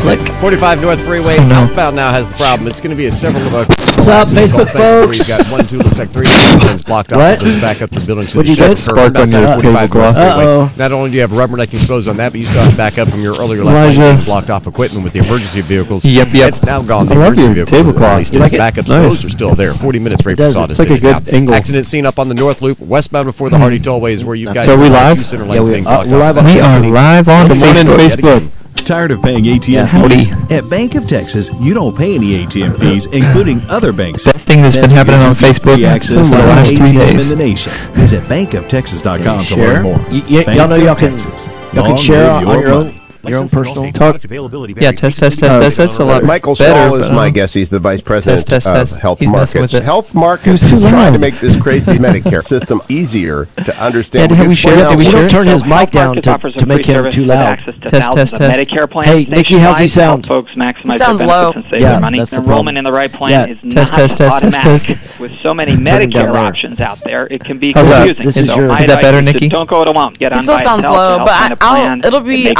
Click. 45 North Freeway. Outbound now has the problem. It's going to be a several of What's up, Facebook folks? You got 1, 2, looks like 3 lanes blocked off. What? Goes back up to the building. What'd you get? Spark on your tablecloth. Not only do you have rubbernecking exposed on that, but you still have to back up from your earlier lane blocked off equipment with the emergency vehicles. Yep. It's now gone. The emergency vehicle. Tablecloth. You like it? Backup exposed are still there. 40 minutes for April It's like a good angle. Accident scene up on the North Loop, westbound before the Hardy Tollway is where you've got. So are we live? Yeah, we are live on Facebook. Tired of paying ATM fees? At Bank of Texas, you don't pay any ATM fees, including other banks. Best thing that's been happening on Facebook for the last 3 days. In the nation. Visit bankoftexas.com to learn more. Y'all know y'all can share on your own. Your own personal talk. Yeah, test. That's a lot Michael better. Stahl is my guess. He's the vice president of Health He's Markets. Health Markets is trying to make this crazy Medicare system easier to understand. Did we share? We don't turn his mic down to make him too loud. Test. Medicare plans. Hey, Nikki, how's he sound? Folks maximize sounds low. and save their money. Enrollment in the right plan is not automatic. With so many Medicare options out there, it can be confusing. Is that better, Nikki? Don't go it alone. Get on It still sounds low, but I'll be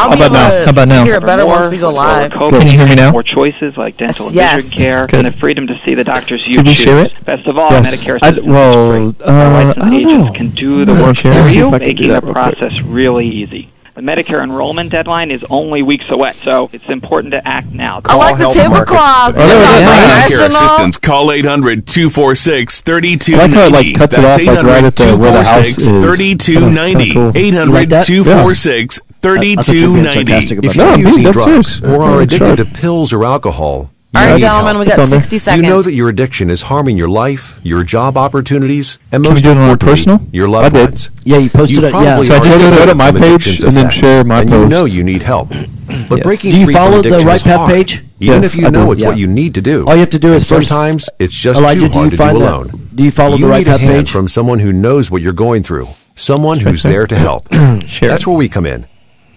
How about now? hear it better once we go live. Can you hear me now? More choices like dental and Yes. vision care, Good. and the freedom to see the doctors you Should we choose. share it? Best of all, Yes. Medicare I system don't is free. Our licensed know. agents can do the work Share. for See you, if I can do making that the real quick. process really easy. The Medicare enrollment deadline is only weeks away, so it's important to act now. I like the Health tablecloth. Markets. Medicare assistance. Call 800-246-3290. I like how it like cuts it off like right at the where the house is. 3290. Cool. 800-246-3290. If No, you're I'm using being dead drugs serious. or are Yeah, addicted sure. to pills or alcohol, All right, you need gentlemen, help. we got It's on there. 60 seconds. You know that your addiction is harming your life, your job opportunities, and Can we most do it on importantly, personal? your I loved did. ones. Yeah, you posted You've it. Yeah. probably So I just already go to suffered my from page addiction's and then effects, share my and you know posts. you need help. But Yes. breaking Do you free from follow the addiction Right is Path hard. page? Even Yes, if you I know do. it's what you need to do. All you have to do is And first- sometimes it's just Elijah, too do hard you to find do that? alone. Do you follow the Right need a Path hand page? from someone who knows what you're going through, someone who's there to help. Share That's it. where we come in.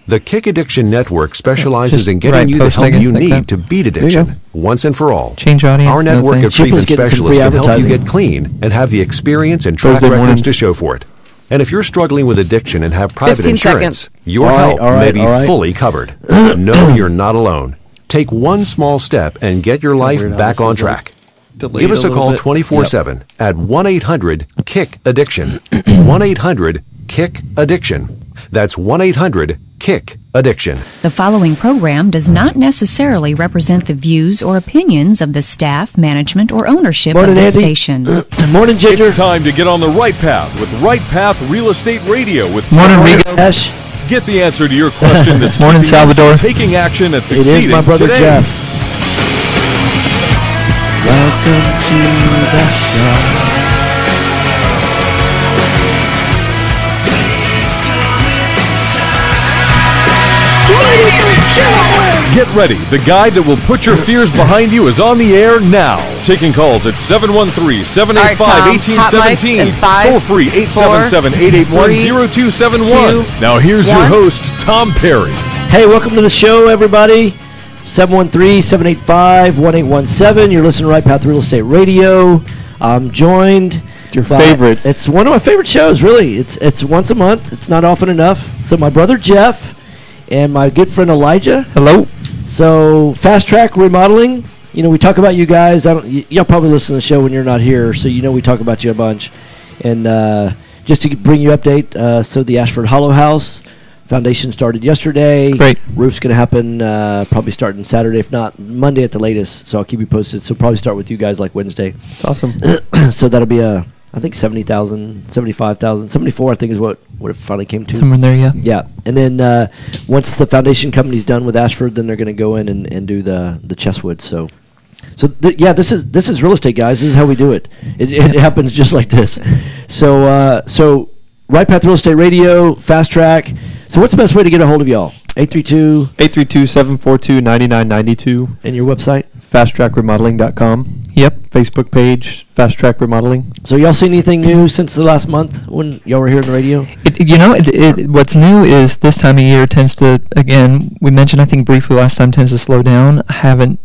The Kick Addiction Network specializes Just in getting right you the post, I help guess, you like need that. to beat you go. addiction once and for all. Change audience. Our network no of thing. treatment getting some specialists free can help you advertising. get clean and have the experience and track Thursday records mornings. to show for it. And if you're struggling with addiction and have private 15 insurance, seconds. your All right, help all right, may be all right. fully covered. No, you're not alone. Take one small step and get your life weird how back this on is, track. delayed Give us a a little call bit. 24/7 at 1-800-KICK-ADDICTION. 1-800-KICK-ADDICTION. That's 1-800-KICK-ADDICTION. The following program does not necessarily represent the views or opinions of the staff, management, or ownership Morning, of the Andy. station. Morning, Ginger. It's time to get on the right path with Right Path Real Estate Radio with Morning, Rigo. Ash. Get the answer to your question that's Morning, keeping you Salvador. from taking action and It succeeding is my brother today. Jeff. Welcome to the show. Get ready. The guide that will put your fears behind you is on the air now. Taking calls at 713-785-1817. in 5, Toll free 877-881-0271. Now here's your 1. host, Tom Perry. Hey, welcome to the show, everybody. 713-785-1817. You're listening to Right Path Real Estate Radio. I'm joined. Your by- favorite. It's one of my favorite shows, really. It's once a month. It's not often enough. So my brother Jeff and my good friend Elijah. Hello. So FastTrack Remodeling. You know, we talk about you guys. Y'all probably listen to the show when you're not here, so you know we talk about you a bunch. And just to bring you update, so the Ashford Hollow House foundation started yesterday. Great. Roof's going to happen probably starting Saturday, if not Monday at the latest. So I'll keep you posted. So probably start with you guys like Wednesday. It's awesome. So that'll be I think 70,000, 75,000, 74 I think is what it finally came to. Somewhere in there, yeah. Yeah, and then once the foundation company's done with Ashford, then they're going to go in and do the Chesswood. So this is real estate, guys. This is how we do it. It happens just like this. So Right Path Real Estate Radio, Fast Track. So what's the best way to get a hold of y'all? 832-742-9992. And your website? FastTrackRemodeling.com. Yep. Facebook page, Fast Track Remodeling. So y'all seen anything new since the last month when y'all were here on the radio? What's new is this time of year tends to, again, we mentioned I think briefly last time, tends to slow down. Haven't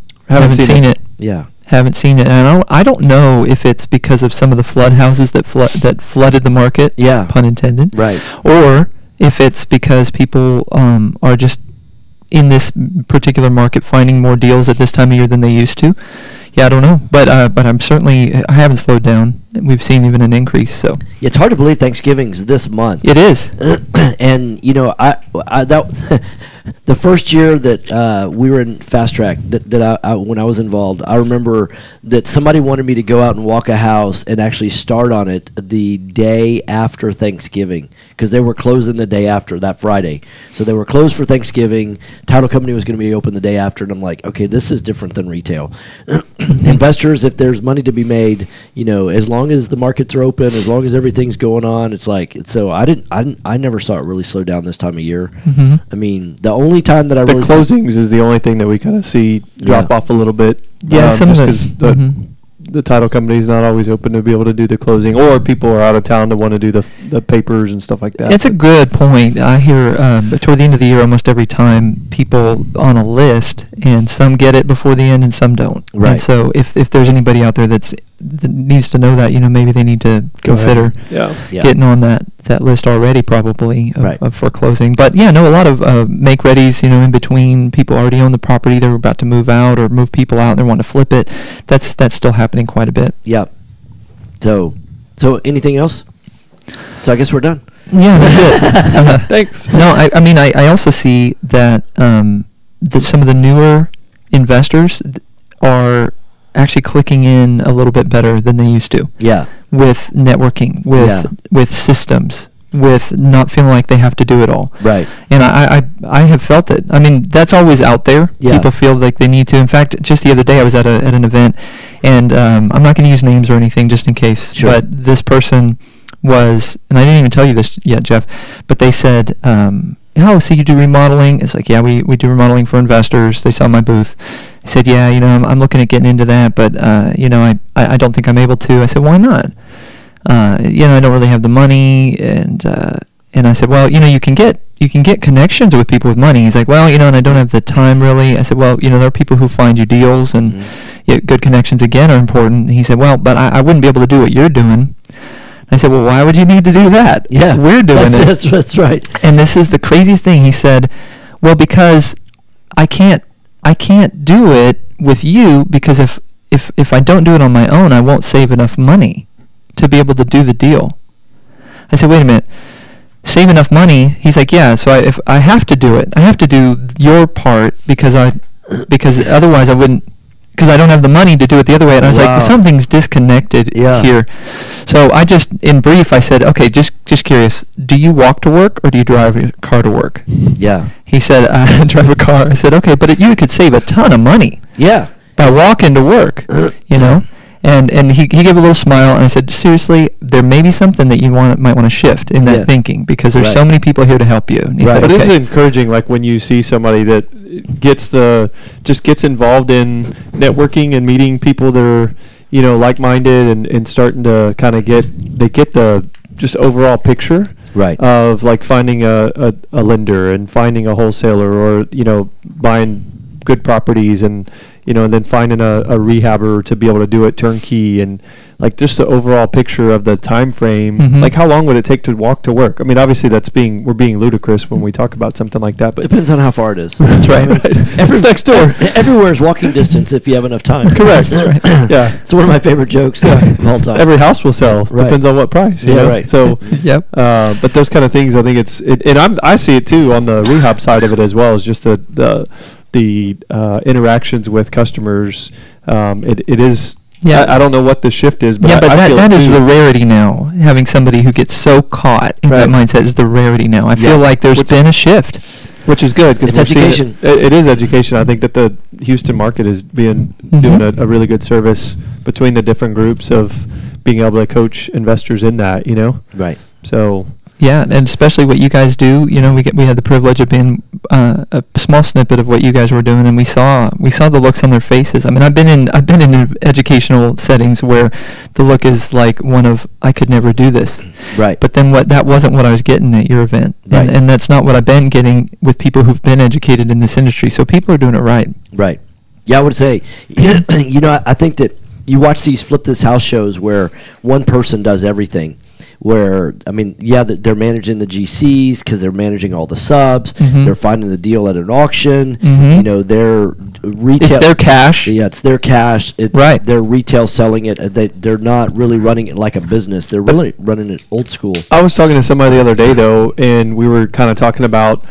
seen it. Yeah. Haven't seen it, and I don't know if it's because of some of the flood houses that flooded the market. Yeah. Pun intended. Right. Or if it's because people are just in this particular market finding more deals at this time of year than they used to. Yeah, I don't know, but I haven't slowed down. We've seen even an increase. So it's hard to believe Thanksgiving's this month. It is, and the first year that we were in FastTrack, that I when I was involved, I remember that somebody wanted me to go out and walk a house and actually start on it the day after Thanksgiving, because they were closing the day after, that Friday. So they were closed for Thanksgiving. Title company was going to be open the day after, and I'm like, okay, this is different than retail. Investors, if there's money to be made, as long as the markets are open, as long as everything's going on, it's like, so I never saw it really slow down this time of year. Mm-hmm. I mean, the only time that I really closings is the only thing that we kind of see drop off a little bit. Yeah, some of the title company is not always open to be able to do the closing, or people are out of town to want to do the papers and stuff like that. It's a good point. I hear toward the end of the year, almost every time, people on a list, and some get it before the end and some don't. Right. And so if there's anybody out there that needs to know that, maybe they need to consider getting on that list already, probably of for closing. But a lot of make readies, in between. People already own the property, they're about to move out or move people out, and they want to flip it. That's still happening quite a bit. Yeah. So anything else? So I guess we're done. Yeah, that's it. Thanks. No, I also see that some of the newer investors are actually clicking in a little bit better than they used to. Yeah. With networking, with systems, with not feeling like they have to do it all. Right. And I have felt it. I mean, that's always out there. Yeah. People feel like they need to. In fact, just the other day I was at an event, and I'm not going to use names or anything just in case. Sure. But this person was, and I didn't even tell you this yet, Jeff, but they said, oh, so you do remodeling? It's like, yeah, we do remodeling for investors. They saw my booth. I said, yeah, I'm looking at getting into that, but, I don't think I'm able to. I said, why not? I don't really have the money, and I said, well, you can get connections with people with money. He's like, well, and I don't have the time really. I said, well, there are people who find you deals, and good connections again are important. And he said, well, but I wouldn't be able to do what you're doing. I said, well, why would you need to do that? Yeah, we're doing it. That's right. And this is the craziest thing. He said, well, because I can't do it with you, because if I don't do it on my own, I won't save enough money to be able to do the deal. I said, wait a minute, save enough money? He's like, yeah, so if I have to do it, I have to do your part because otherwise I wouldn't, because I don't have the money to do it the other way. And I was like, well, something's disconnected here. So I just, in brief, I said, okay, just curious, do you walk to work or do you drive your car to work? Yeah. He said, I drive a car. I said, okay, but you could save a ton of money. Yeah. By walking to work, And he gave a little smile, and I said, seriously, there may be something that you might want to shift in that thinking, because there's so many people here to help you. And he said, but okay. It's encouraging, like when you see somebody that gets involved in networking and meeting people that are, like-minded and starting to kind of get the just overall picture of like finding a lender and finding a wholesaler, or buying good properties, and and then finding a rehabber to be able to do it turnkey, and like just the overall picture of the time frame. Mm-hmm. Like, how long would it take to walk to work? I mean, obviously we're being ludicrous when we talk about something like that, but depends on how far it is. That's right. It's next door. Everywhere is walking distance if you have enough time. Correct. That's right. Yeah, it's one of my favorite jokes of all time. Every house will sell. Depends on what price. Right. So, yep. But those kind of things, I think and I see it too on the rehab side of it as well, as just the interactions with customers. It is. Yeah, I don't know what the shift is, but that is the rarity now. Having somebody who gets so caught in that mindset is the rarity now. I feel like there's been a shift, which is good, because it's education. It is education. I think that the Houston market is doing a really good service between the different groups of being able to coach investors in that. Right. So. Yeah, and especially what you guys do. We had the privilege of being a small snippet of what you guys were doing, and we saw the looks on their faces. I mean, I've been in educational settings where the look is like one of, I could never do this. Right. But then that wasn't what I was getting at your event, and that's not what I've been getting with people who've been educated in this industry. So people are doing it right. Right. Yeah, I would say, I think that you watch these flip this house shows where one person does everything. where, I mean, yeah, they're managing the GCs because they're managing all the subs. They're finding the deal at an auction. You know, they're retail. It's their cash. Yeah, it's their cash. It's right. They're retail selling it. They're not really running it like a business. They're really running it old school. I was talking to somebody the other day, though, and we were kind of talking about,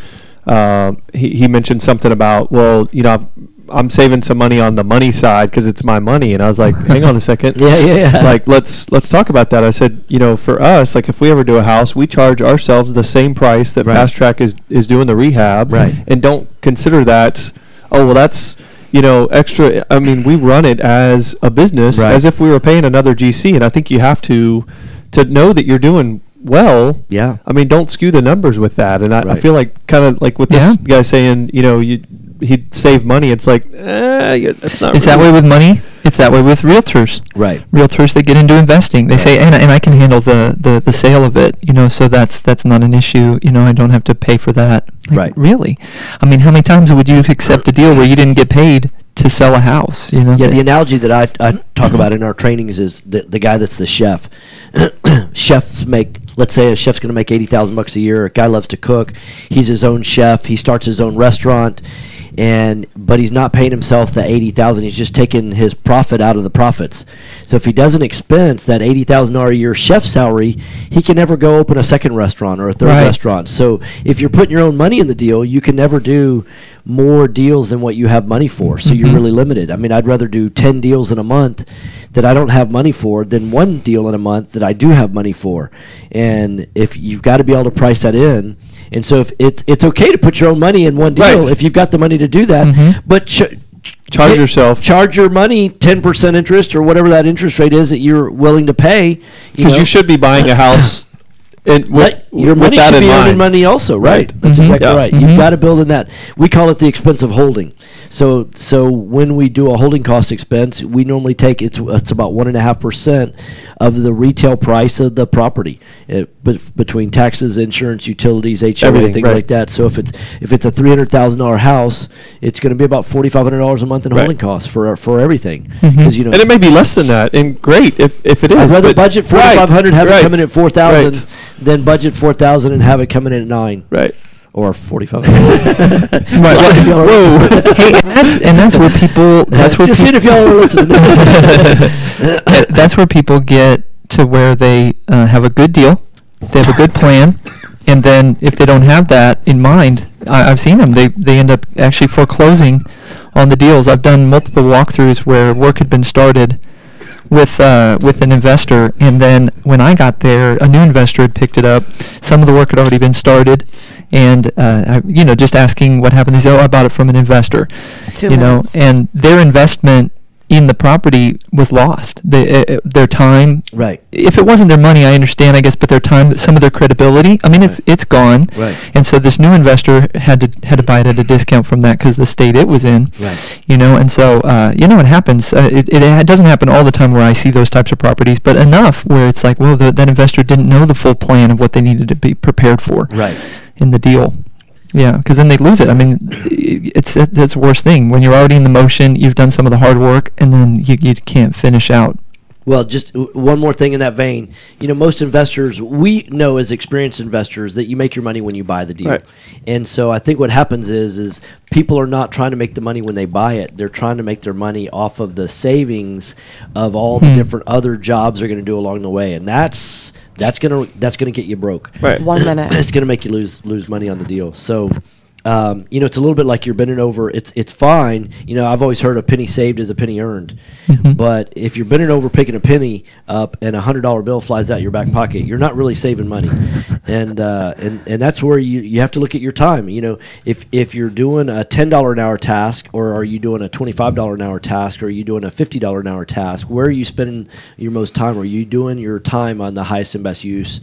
he mentioned something about, well, you know, I'm saving some money on the money side because it's my money. And I was like, hang on a second. Yeah. Like, let's talk about that. I said, you know, for us, like if we ever do a house, we charge ourselves the same price that FastTrack is doing the rehab. Right. And don't consider that, oh, well, that's, you know, extra. I mean, we run it as a business, as if we were paying another GC. And I think you have to know that you're doing well. Yeah. I mean, don't skew the numbers with that. And I feel like kind of like with this guy saying, you know, he'd save money. It's like, that's not. It's that way with money. It's that way with realtors. Right. Realtors that get into investing. They say, and I can handle the sale of it. You know, so that's not an issue. You know, I don't have to pay for that. Like, right. Really? I mean, how many times would you accept a deal where you didn't get paid to sell a house? You know. Yeah. The analogy that I talk about in our trainings is the guy that's the chef. Chefs make. Let's say a chef's going to make $80,000 a year. A guy loves to cook. He's his own chef. He starts his own restaurant, but he's not paying himself the $80,000. He's just taking his profit out of the profits. So if he doesn't expense that $80,000 a year chef salary, he can never go open a second restaurant or a third restaurant. So if you're putting your own money in the deal, you can never do more deals than what you have money for. So you're really limited. I mean, I'd rather do 10 deals in a month that I don't have money for than one deal in a month that I do have money for. And if you've got to be able to price that in. And so if it's okay to put your own money in one deal if you've got the money to do that, but charge your money 10% interest or whatever that interest rate is that you're willing to pay. Because you should be buying a house. Your money should be earning money also, right? That's exactly right. You've got to build in that. We call it the expense of holding. So when we do a holding cost expense, we normally take it's about 1.5% of the retail price of the property, between taxes, insurance, utilities, HOA, things like that. So if it's a $300,000 house, it's going to be about $4,500 a month in holding costs for everything. Because and it may be less than that, and great if it is. I'd rather budget $4,500, have it come in at $4,000, than budget $4,000 and have it coming in at $9,000. Right. Or 45. Hey, and that's where people. That's where just see it if y'all are listening. That's where people get to where they have a good deal, they have a good plan, and then if they don't have that in mind, I've seen them. They end up actually foreclosing on the deals. I've done multiple walkthroughs where work had been started with an investor, and then when I got there, a new investor had picked it up. Some of the work had already been started, and just asking what happened. They said, "Oh, I bought it from an investor." 2 minutes. And their investment in the property was lost. Their time. Right. If it wasn't their money, I understand, I guess, but their time, some of their credibility. I mean, it's gone. Right. And so this new investor had to buy it at a discount from that because the state it was in. Right. And so it happens. It doesn't happen all the time where I see those types of properties, but enough where it's like, well, that investor didn't know the full plan of what they needed to be prepared for. Right. In the deal. Yeah, because then they lose it. I mean, that's the worst thing. When you're already in the motion, you've done some of the hard work, and then you can't finish out. Well, just one more thing in that vein. Most investors, we know as experienced investors that you make your money when you buy the deal. Right. And so I think what happens is people are not trying to make the money when they buy it. They're trying to make their money off of the savings of all the different other jobs they're going to do along the way. And that's gonna get you broke. Right. 1 minute. It's gonna make you lose money on the deal. So, it's a little bit like you're bending over. It's fine. I've always heard a penny saved is a penny earned. But if you're bending over picking a penny up and $100 bill flies out your back pocket, you're not really saving money. And that's where you have to look at your time. If you're doing a $10 an hour task, or are you doing a $25 an hour task, or are you doing a $50 an hour task, where are you spending your most time? Are you doing your time on the highest and best use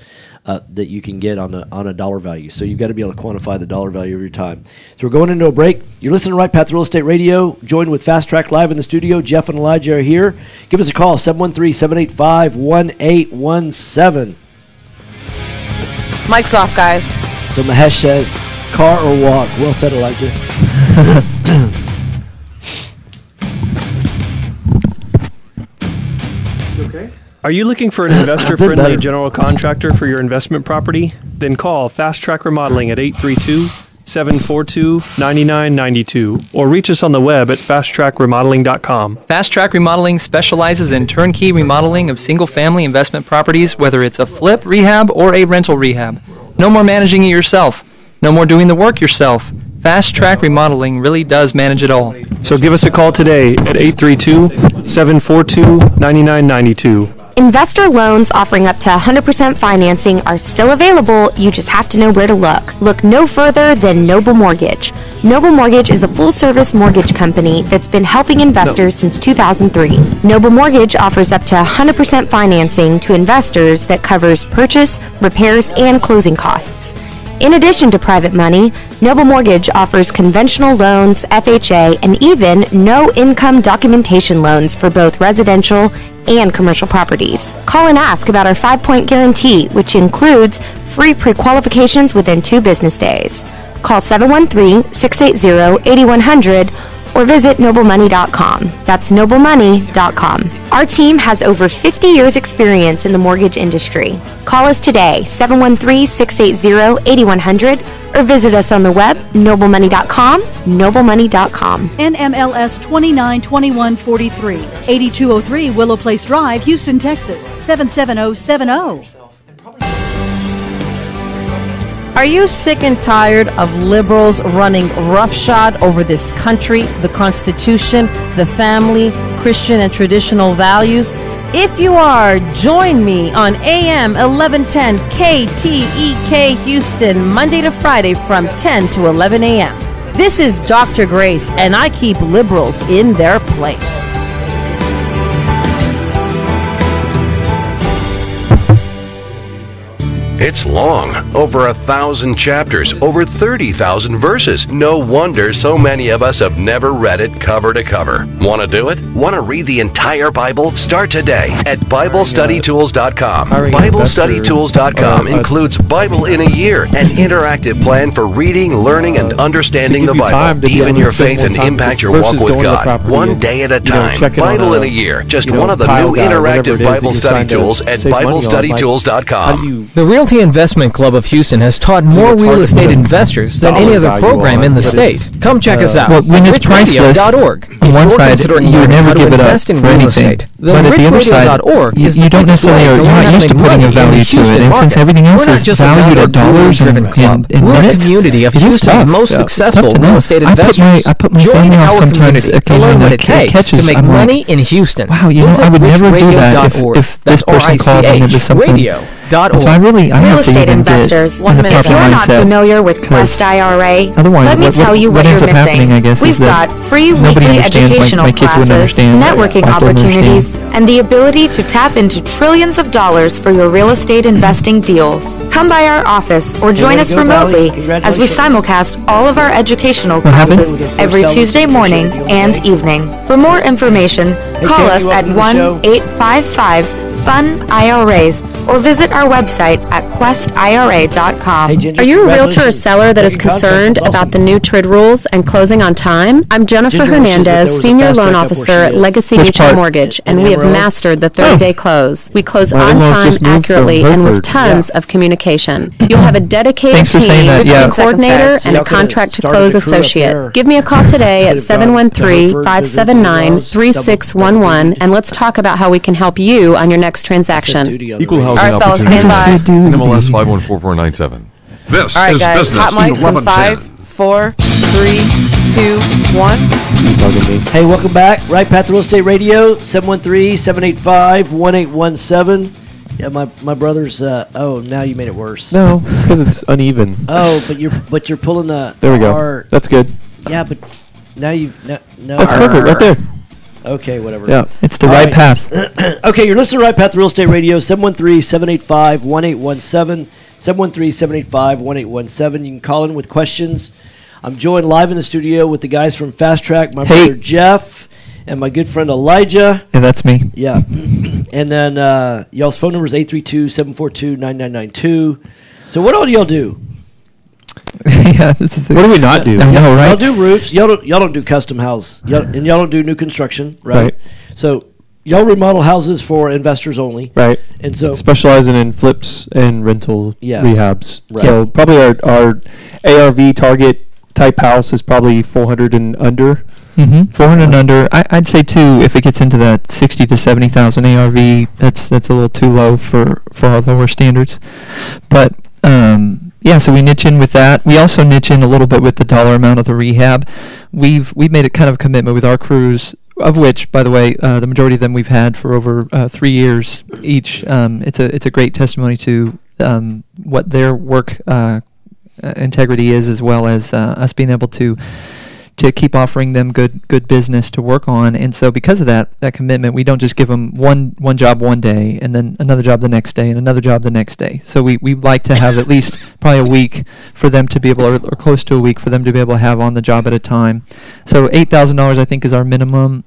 that you can get on a dollar value? So you've got to be able to quantify the dollar value of your time. So we're going into a break. You're listening to Right Path Real Estate Radio, joined with FastTrack Live in the studio. Jeff and Elijah are here. Give us a call, 713-785-1817. Mic's off, guys. So Mahesh says, car or walk? Well said, Elijah. You okay? Are you looking for an investor-friendly general contractor for your investment property? Then call FastTrack Remodeling at 832-742-9992 or reach us on the web at fasttrackremodeling.com. FastTrack Remodeling specializes in turnkey remodeling of single-family investment properties, whether it's a flip, rehab, or a rental rehab. No more managing it yourself. No more doing the work yourself. FastTrack Remodeling really does manage it all. So give us a call today at 832-742-9992. Investor loans offering up to 100% financing are still available. You just have to know where to look. Look no further than Noble Mortgage. Noble Mortgage is a full-service mortgage company that's been helping investors since 2003. Noble Mortgage offers up to 100% financing to investors that covers purchase, repairs, and closing costs. In addition to private money, Noble Mortgage offers conventional loans, FHA, and even no-income documentation loans for both residential and commercial properties. Call and ask about our 5-point guarantee, which includes free pre-qualifications within 2 business days. Call 713-680-8100 or visit noblemoney.com. That's noblemoney.com. Our team has over 50 years experience in the mortgage industry. Call us today, 713-680-8100, or visit us on the web, noblemoney.com, noblemoney.com. NMLS 292143, 8203 Willow Place Drive, Houston, Texas, 77070. Are you sick and tired of liberals running roughshod over this country, the Constitution, the family, Christian and traditional values? If you are, join me on AM 1110 KTEK Houston, Monday to Friday from 10 to 11 a.m. This is Dr. Grace, and I keep liberals in their place. It's long, over 1,000 chapters, over 30,000 verses. No wonder so many of us have never read it cover to cover. Want to do it? Want to read the entire Bible? Start today at BibleStudyTools.com. BibleStudyTools.com includes Bible in a Year, an interactive plan for reading, learning, and understanding the Bible. Deepen your faith and impact your walk with God. One day at a time. Bible in a Year. Just one of the new interactive Bible study tools at BibleStudyTools.com. The Realty Investment Club of Houston has taught more real estate investors than any other program in the state. Come check us out. Well, when it's priceless, on one side, you would never give it up for anything. But at the other side, you don't necessarily, you're not used to putting a value to it. And since everything else is valued at dollars and minutes, we're a community of Houston's most successful real estate investors. I put my family off sometimes to learn what it takes to make money in Houston. Wow, you know, I would never do that if this person called and it was something. So I real estate investors. If you're not familiar with Quest IRA, let me tell you what you're missing. We've got free weekly educational classes, networking opportunities, and the ability to tap into trillions of dollars for your real estate investing deals. Come by our office or join us remotely as we simulcast all of our educational classes every Tuesday morning and evening. For more information, call us at 1-855-FUN-IRAs or visit our website at questira.com. Are you a realtor or seller that is concerned about the new TRID rules and closing on time? I'm Jennifer Hernandez, Senior Loan Officer at Legacy Mutual Mortgage, and we have mastered the 30-day close. We close on time, accurately, and with tons of communication. You'll have a dedicated team, a coordinator, and a contract-to-close associate. Give me a call today at 713-579-3611, and let's talk about how we can help you on your next transaction. Equal housing opportunity. NMLS 514497. This is guys, business. Hot mics in 5, 4, 3, 2, 1. Hey, welcome back. Right Path Real Estate Radio, 713-785-1817. Yeah, my brother's. Oh, now you made it worse. No, it's because it's uneven. Oh, but you're pulling the. There we go. R. That's good. Yeah, but now you've no. That's perfect right there. Okay, whatever. Yeah, it's the right path. Okay, you're listening to Right Path Real Estate Radio, 713-785-1817, 713-785-1817. You can call in with questions. I'm joined live in the studio with the guys from FastTrack, my brother Jeff, and my good friend Elijah. Yeah, that's me. Yeah. And then y'all's phone number is 832-742-9992. So what all do y'all do? Yeah, this is what do we not do? I know, right? Y'all do roofs. Y'all don't do custom house. Y'all don't do new construction, right? So y'all remodel houses for investors only, right? And so specializing in flips and rental rehabs. Right. So probably our ARV target type house is probably 400 and under. 400 and under. I'd say too, if it gets into that 60 to 70,000 ARV, that's a little too low for our lower standards. But yeah, so we niche in with that. We also niche in a little bit with the dollar amount of the rehab. We've made a kind of commitment with our crews, of which, by the way, the majority of them we've had for over 3 years each. It's a great testimony to what their work integrity is, as well as us being able to keep offering them good business to work on. And so because of that commitment, we don't just give them one job one day and then another job the next day and another job the next day. So we like to have at least probably a week for them to be able, or close to a week for them to be able to have on the job at a time. So $8,000 I think is our minimum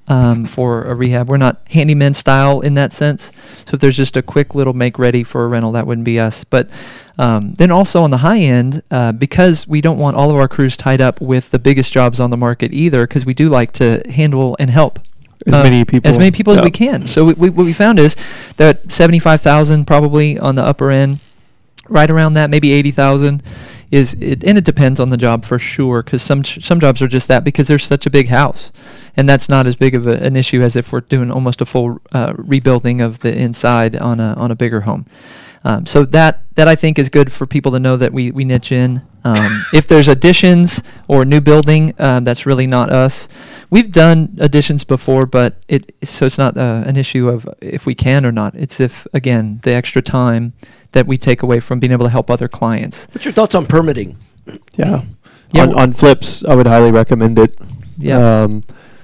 for a rehab. We're not handyman style in that sense. So if there's just a quick little make ready for a rental, that wouldn't be us. But then also on the high end, because we don't want all of our crews tied up with the biggest jobs on the market either, because we do like to handle and help as many people as we can. So what we found is that 75,000 probably on the upper end, right around that, maybe 80,000 is it, and it depends on the job for sure, because some jobs are just that because there's such a big house, and that's not as big of an issue as if we're doing almost a full rebuilding of the inside on a bigger home. So that I think is good for people to know that we niche in. If there's additions or new building, that's really not us. We've done additions before, but it's not an issue of if we can or not. It's if, again, the extra time that we take away from being able to help other clients. What's your thoughts on permitting? Yeah. On flips, I would highly recommend it. Yeah.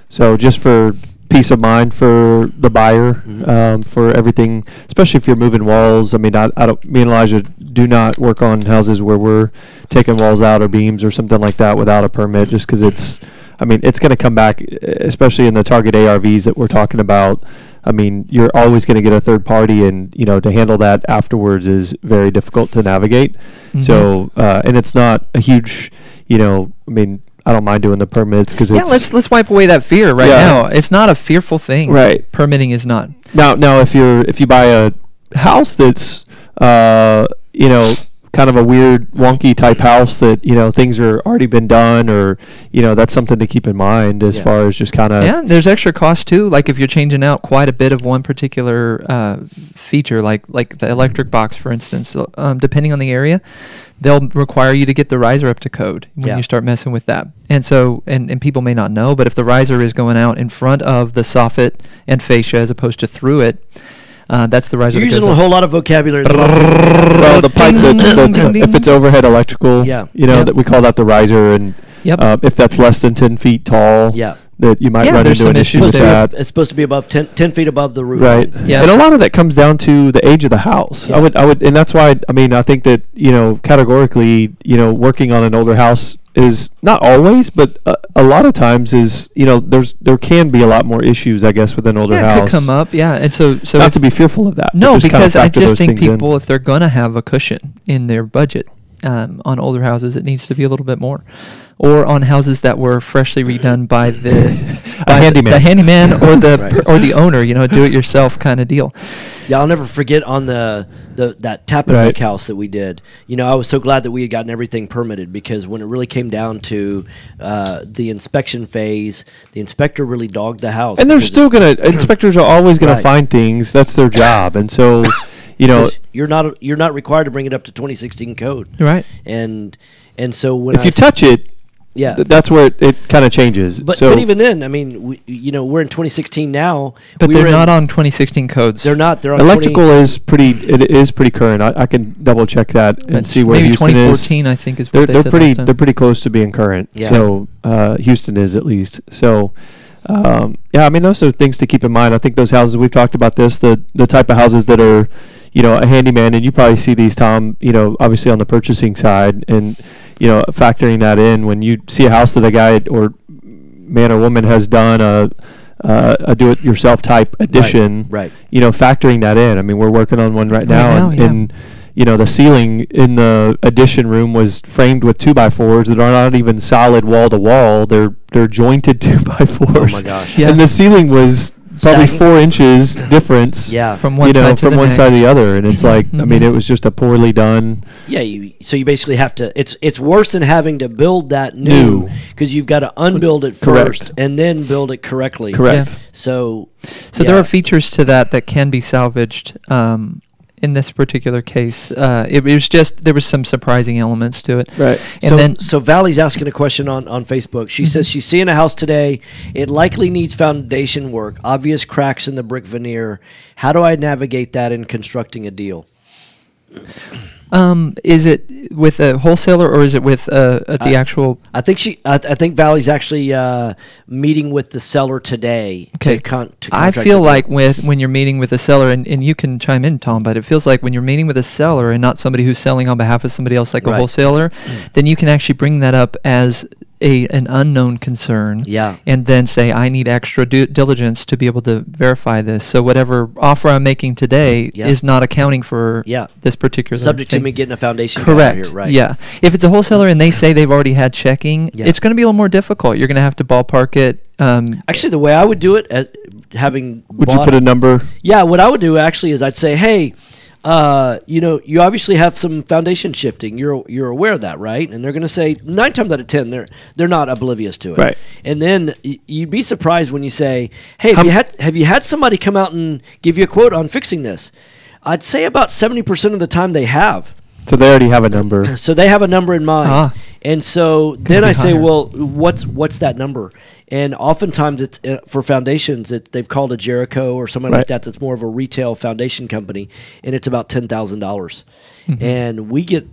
So just for peace of mind for the buyer, for everything, especially if you're moving walls. I mean, I don't. Me and Elijah do not work on houses where we're taking walls out or beams or something like that without a permit, just because it's going to come back, especially in the target ARVs that we're talking about. I mean, you're always going to get a third party, and to handle that afterwards is very difficult to navigate. Mm-hmm. So, and it's not a huge, I don't mind doing the permits because let's wipe away that fear now. It's not a fearful thing. Right. Permitting is not. Now if you buy a house that's kind of a weird wonky type house that things are already been done, or that's something to keep in mind as far as just kind of there's extra cost too, like if you're changing out quite a bit of one particular feature, like the electric box for instance, depending on the area, they'll require you to get the riser up to code when you start messing with that. And so, and people may not know, but if the riser is going out in front of the soffit and fascia as opposed to through it, that's the riser. You're using a whole lot of vocabulary. Well, the pipe, if it's overhead electrical, that we call that the riser, and if that's less than 10 feet tall, that you might run into an issue with that. It's supposed to be above 10 feet above the roof. Right. Yeah. And a lot of that comes down to the age of the house. Yeah. I would, and that's why, I think that, categorically, working on an older house is not always, but a lot of times is, there can be a lot more issues, I guess, with an older house. Yeah, it could come up, and so not to be fearful of that. No, because I just think people, if they're going to have a cushion in their budget, on older houses, it needs to be a little bit more. Or on houses that were freshly redone by the handyman or the or the owner, do-it-yourself kind of deal. Yeah, I'll never forget on that tap and hook house that we did. I was so glad that we had gotten everything permitted, because when it really came down to the inspection phase, the inspector really dogged the house. And they're still inspectors are always gonna find things. That's their job, and so. You're not required to bring it up to 2016 code, right? And so when if you touch it, that's where it kind of changes. But even then, we're in 2016 now. But they're not on 2016 codes. They're not. They're on electrical is pretty. It is pretty current. I can double check that and see where Houston is. Maybe 2014, I think, is what they said last time. They're pretty close to being current. Yeah. So Houston is at least. So. Those are things to keep in mind. I think those houses, we've talked about this, the type of houses that are, a handyman, and you probably see these, Tom, obviously on the purchasing side, and, factoring that in when you see a house that a guy or man or woman has done a do-it-yourself type addition, right. Factoring that in. We're working on one right now, and the ceiling in the addition room was framed with 2x4s that are not even solid wall to wall. They're jointed 2x4s. Oh my gosh! Yeah. And the ceiling was probably sagging. 4 inches difference. Yeah. From one side to from the one next. side to the other, and it's like, I mean, it was just a poorly done. Yeah, so you basically have to. It's worse than having to build that new because you've got to unbuild it first and then build it correctly. Correct. Yeah. So there are features to that can be salvaged. In this particular case, it was just there was some surprising elements to it. Right. And so Valley's asking a question on Facebook. She says she's seeing a house today. It likely needs foundation work. Obvious cracks in the brick veneer. How do I navigate that in constructing a deal? Is it with a wholesaler or is it with the actual? I think Valley's actually meeting with the seller today. Okay. To I feel like when you're meeting with a seller, and you can chime in, Tom, but it feels like when you're meeting with a seller and not somebody who's selling on behalf of somebody else, like a wholesaler, then you can actually bring that up as an unknown concern. Yeah. And then say, I need extra due diligence to be able to verify this. So whatever offer I'm making today is not accounting for this particular subject thing. to me getting a foundation. Correct. Here, right? Yeah. If it's a wholesaler and they say they've already had checking, it's going to be a little more difficult. You're going to have to ballpark it. Actually, the way I would do it, would you put a number? Yeah. What I would do actually is I'd say, hey, you obviously have some foundation shifting. You're aware of that, right? And they're going to say 9 times out of 10 they're not oblivious to it. Right. And then you'd be surprised when you say, "Hey, have you had somebody come out and give you a quote on fixing this?" I'd say about 70% of the time they have. So they already have a number. So they have a number in mind. And so then I say, higher. well, what's that number? And oftentimes it's for foundations, they've called a Jericho or something like that. That's more of a retail foundation company, and it's about $10,000. And we get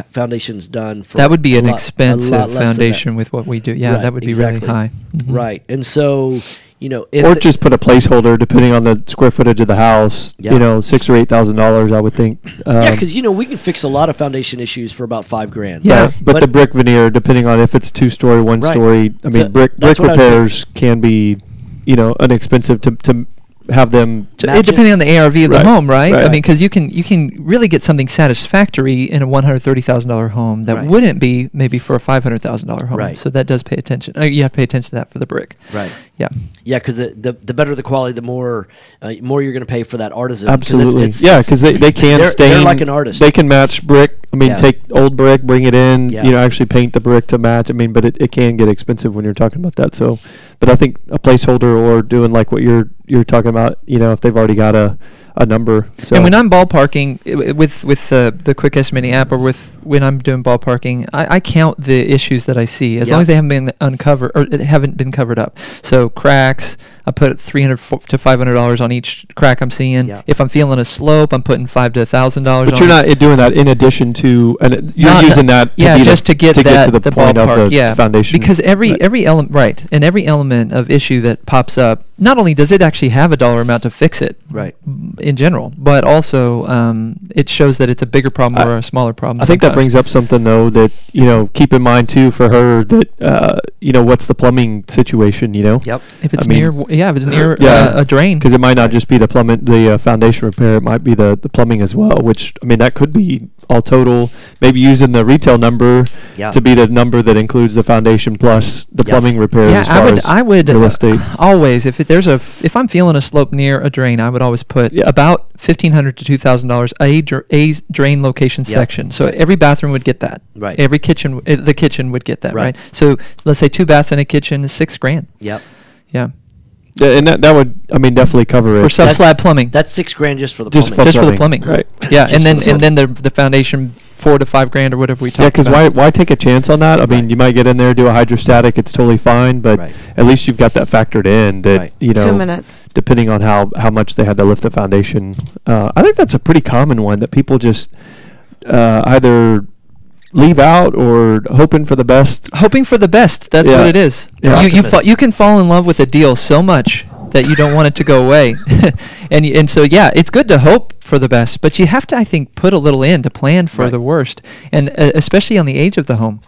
foundations done for that would be a an lot expensive less than foundation with what we do. Yeah, Right, that would be exactly. really high. Right. And so or just put a placeholder depending on the square footage of the house. Yeah. $6,000 or $8,000, I would think. Yeah, because we can fix a lot of foundation issues for about $5,000. Yeah, right? But the brick veneer, depending on if it's 2-story, 1-story. I mean, brick repairs can be, inexpensive to have them. Depending on the ARV of the home, right? Right. I mean, because you can really get something satisfactory in a $130,000 home that wouldn't be maybe for a $500,000 home. Right. So that does pay attention. You have to pay attention to that for the brick. Right. Yeah. Yeah, because the better the quality, the more you're going to pay for that artisan. Absolutely. Because they can stain. They're like an artist. They can match brick. I mean, take old brick, bring it in. Yeah. Actually paint the brick to match. I mean, but it can get expensive when you're talking about that. So, but I think a placeholder or doing like what you're talking about. If they've already got a number. So. And when I'm ballparking with the quick estimating app, or when I'm doing ballparking, I count the issues that I see as long as they haven't been uncovered or haven't been covered up. So cracks, I put $300 to $500 on each crack I'm seeing. Yeah. If I'm feeling a slope, I'm putting $5,000 to $1,000. But you're not doing that in addition to, and you're using that. To get to the point ballpark, of the foundation. Because every element, and every element of issue that pops up, not only does it actually have a dollar amount to fix it, right, in general, but also it shows that it's a bigger problem or a smaller problem. I think that brings up something though that keep in mind too for her that what's the plumbing situation. Yep. If it's near a drain, because it might not just be the foundation repair, it might be the plumbing as well. Which I mean that could be all total. Maybe using the retail number to be the number that includes the foundation plus the plumbing repair. Yeah, as far as I would real estate. Always if I'm feeling a slope near a drain, I would always put about $1,500 to $2,000 a drain location section. So every bathroom would get that. Right. Every kitchen, the kitchen would get that. Right. So let's say 2 baths in a kitchen is $6,000. Yep. Yeah. Yeah, and that would definitely cover it for sub-slab plumbing. That's $6,000 just for the plumbing. Just for the plumbing, right? Yeah, and then the foundation $4,000 to $5,000 or whatever we talked about. Yeah, because why take a chance on that? I mean, you might get in there, do a hydrostatic, it's totally fine, but at least you've got that factored in. That 2 minutes, depending on how much they had to lift the foundation. I think that's a pretty common one that people just either leave out or hoping for the best. Hoping for the best. That's what it is. Yeah. You can fall in love with a deal so much that you don't want it to go away, and so it's good to hope for the best, but you have to, I think, put a little in to plan for the worst, and especially on the age of the home.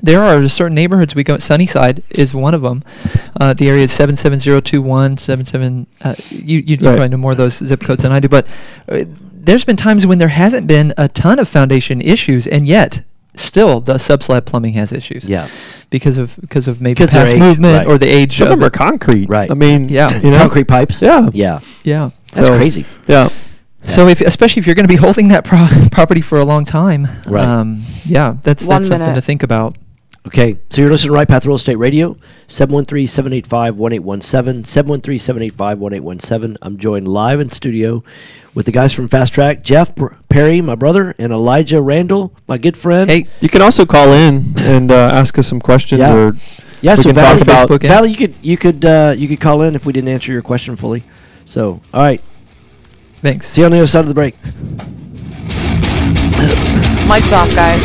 There are certain neighborhoods we go. Sunnyside is one of them. The area is 77021, 77. You probably know more of those zip codes than I do, but there's been times when there hasn't been a ton of foundation issues, and yet still the subslab plumbing has issues. Yeah. Because of maybe Because past their age, movement right. or the age Some of them it. are concrete. Right. I mean, Yeah. you know? Concrete pipes. Yeah. Yeah. Yeah. That's So- crazy. Yeah. So especially if you're going to be holding that property for a long time, Right. that's something to think about. Okay, so you're listening to Right Path Real Estate Radio, 713-785-1817, 713-785-1817. I'm joined live in studio with the guys from FastTrack, Jeff Perry, my brother, and Elijah Randall, my good friend. Hey, You can also call in and ask us some questions, Yeah. or Yeah, we so can talk Valley, about. Facebook, Valley, you could call in if we didn't answer your question fully. So, all right, Thanks. see you on the other side of the break. Mic's off, guys.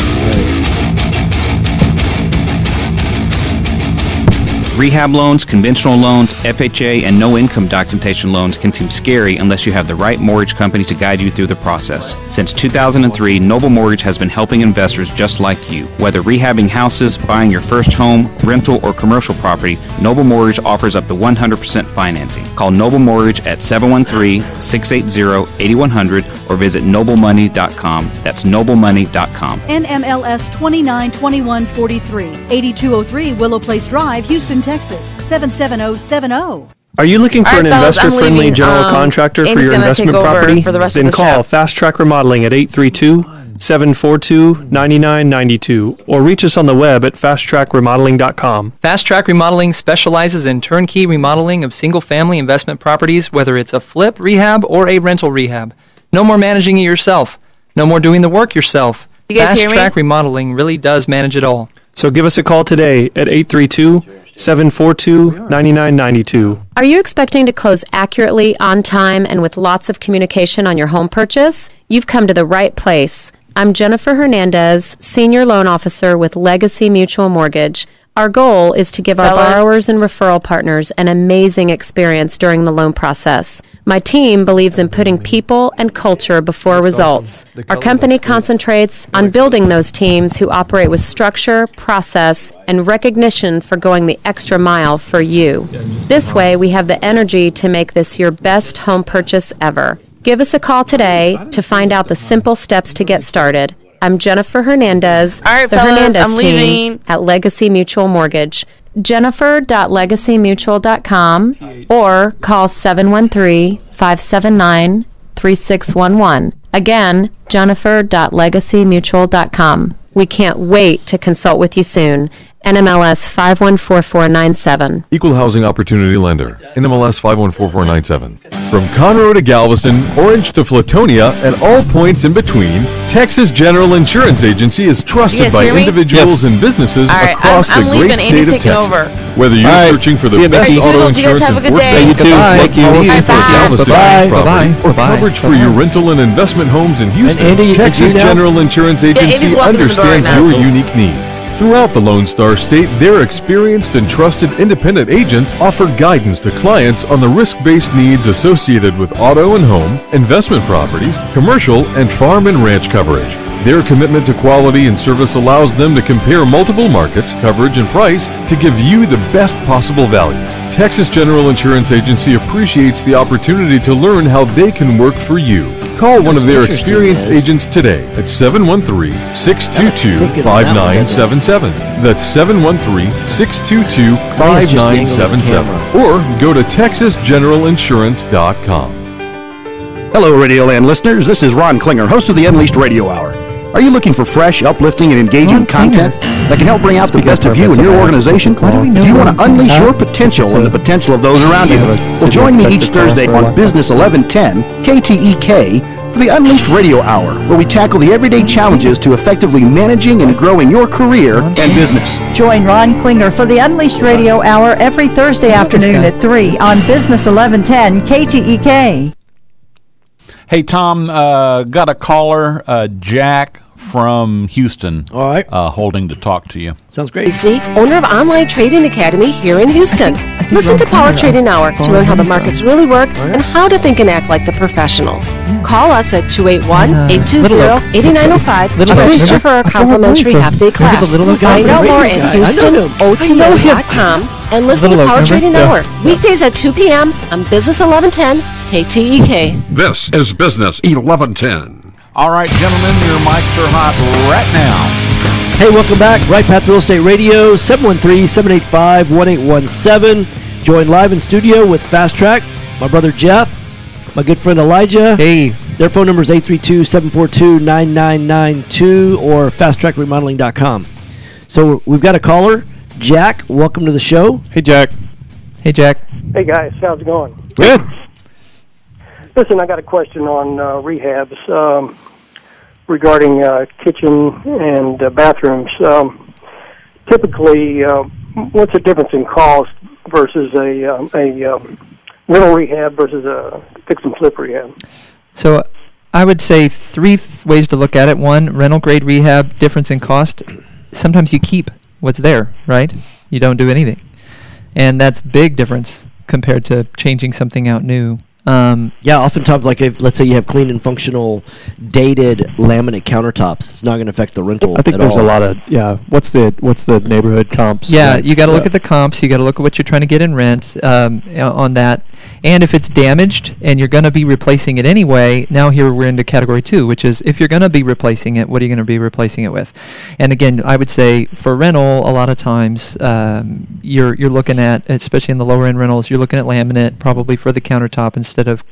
Rehab loans, conventional loans, FHA, and no-income documentation loans can seem scary unless you have the right mortgage company to guide you through the process. Since 2003, Noble Mortgage has been helping investors just like you. Whether rehabbing houses, buying your first home, rental, or commercial property, Noble Mortgage offers up to 100% financing. Call Noble Mortgage at 713-680-8100 or visit noblemoney.com. That's noblemoney.com. NMLS 292143, 8203 Willow Place Drive, Houston, Texas, 77070. Are you looking for All an right, fellas, I'm investor-friendly leaving. general contractor for Amy's your gonna investment take over property? for the rest of Then the call show. FastTrack Remodeling at 832-742-9992 or reach us on the web at fasttrackremodeling.com. FastTrack Remodeling specializes in turnkey remodeling of single-family investment properties, whether it's a flip, rehab, or a rental rehab. No more managing it yourself. No more doing the work yourself. You guys hear me? FastTrack Remodeling really does manage it all. So give us a call today at 832-742-9992. Are you expecting to close accurately, on time, and with lots of communication on your home purchase? You've come to the right place. I'm Jennifer Hernandez, Senior Loan Officer with Legacy Mutual Mortgage. Our goal is to give our borrowers and referral partners an amazing experience during the loan process. My team believes in putting people and culture before results. Our company concentrates on building those teams who operate with structure, process, and recognition for going the extra mile for you. This way, we have the energy to make this your best home purchase ever. Give us a call today to find out the simple steps to get started. I'm Jennifer Hernandez, All right, the fellas, Hernandez I'm team leaving. at Legacy Mutual Mortgage. Jennifer.legacymutual.com or call 713-579-3611. Again, Jennifer.legacymutual.com. We can't wait to consult with you soon. NMLS 514497. Equal Housing Opportunity Lender, NMLS 514497. From Conroe to Galveston, Orange to Flatonia, and all points in between, Texas General Insurance Agency is You trusted guys by hear me? individuals and businesses All right, across I'm the leaving. great Amy's state of taking Texas. over. Whether you're All right. searching for See the you, best Mickey. auto Toodles, you guys insurance have a and good Fort day. Bend, You too. Thank you. policy Bye. for Galveston Bye. property, Bye. or Bye. coverage for your rental and investment homes in Houston, Andy, Texas you now? General Insurance Andy's Agency walking in the door right understands now. your unique needs. Throughout the Lone Star State, their experienced and trusted independent agents offer guidance to clients on the risk-based needs associated with auto and home, investment properties, commercial, and farm and ranch coverage. Their commitment to quality and service allows them to compare multiple markets, coverage, and price to give you the best possible value. Texas General Insurance Agency appreciates the opportunity to learn how they can work for you. Call one of their experienced agents today at 713-622-5977. That's 713-622-5977. Or go to texasgeneralinsurance.com. Hello, Radioland listeners. This is Ron Klinger, host of the Unleashed Radio Hour. Are you looking for fresh, uplifting, and engaging content that can help bring out the best of you and your organization? Do you want to unleash your potential and the potential of those around you? Well, join me each Thursday on Business 1110 KTEK for the Unleashed Radio Hour, where we tackle the everyday challenges to effectively managing and growing your career and business. Join Ron Klinger for the Unleashed Radio Hour every Thursday afternoon at 3 on Business 1110 KTEK. Hey, Tom, got a caller, Jack from Houston. All right. Holding to talk to you. Sounds great. See, owner of Online Trading Academy here in Houston. Listen to Power Trading Hour to learn how the markets really work and how to think and act like the professionals. Call us at 281-820-8905 to register for our complimentary half-day class. Find out more at HoustonOTO.com and listen to Power Trading Hour weekdays at 2 p.m. on Business 1110 KTEK. This is Business 1110. All right, gentlemen, your mics are hot right now. Hey, welcome back. Right Path Real Estate Radio, 713-785-1817. Joined live in studio with FastTrack, my brother Jeff, my good friend Elijah. Hey. Their phone number is 832-742-9992 or fasttrackremodeling.com. So we've got a caller. Jack, welcome to the show. Hey, Jack. Hey, Jack. Hey, guys. How's it going? Good. Listen, I got a question on rehabs regarding kitchen and bathrooms. Typically, what's the difference in cost versus a rental rehab versus a fix and flip rehab? So I would say three ways to look at it. One, rental grade rehab, difference in cost. Sometimes you keep what's there, right? You don't do anything. And that's big difference compared to changing something out new. Yeah, oftentimes, like if, let's say you have clean and functional, dated laminate countertops, it's not going to affect the rental. I think at there's all. a lot of What's the neighborhood comps? Yeah, you got to look at the comps. You got to look at what you're trying to get in rent on that. And if it's damaged and you're going to be replacing it anyway, now here we're into category 2, which is if you're going to be replacing it, what are you going to be replacing it with? And again, I would say for rental, a lot of times you're looking at, especially in the lower end rentals, you're looking at laminate probably for the countertop instead of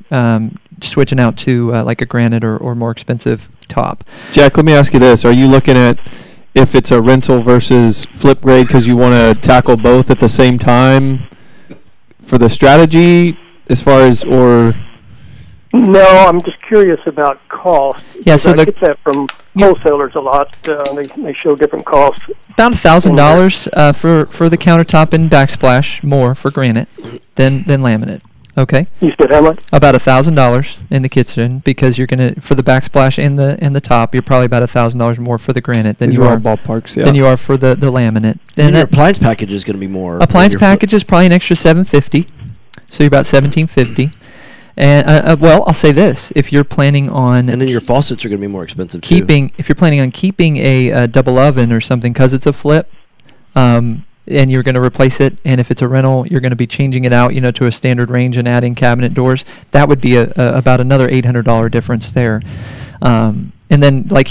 switching out to like a granite or more expensive top. Jack, let me ask you this. Are you looking at if it's a rental versus flip grade because you want to tackle both at the same time for the strategy as far as, or? No, I'm just curious about cost. Yeah, so I get that from wholesalers a lot. They show different costs. About $1,000 for the countertop and backsplash more for granite than laminate. Okay. You said how much? About $1,000 in the kitchen because you're gonna for the backsplash and the top. You're probably about $1,000 more for the granite than These you are are all ballparks. Yeah. than you are for the laminate. And your appliance package is going to be more. Appliance package is probably an extra $750, so you're about $1,750. And well, I'll say this: if you're planning on, and then your faucets are going to be more expensive too. If you're planning on keeping a double oven or something because it's a flip, and you're going to replace it, and if it's a rental, you're going to be changing it out, to a standard range and adding cabinet doors. That would be about another $800 difference there. And then, like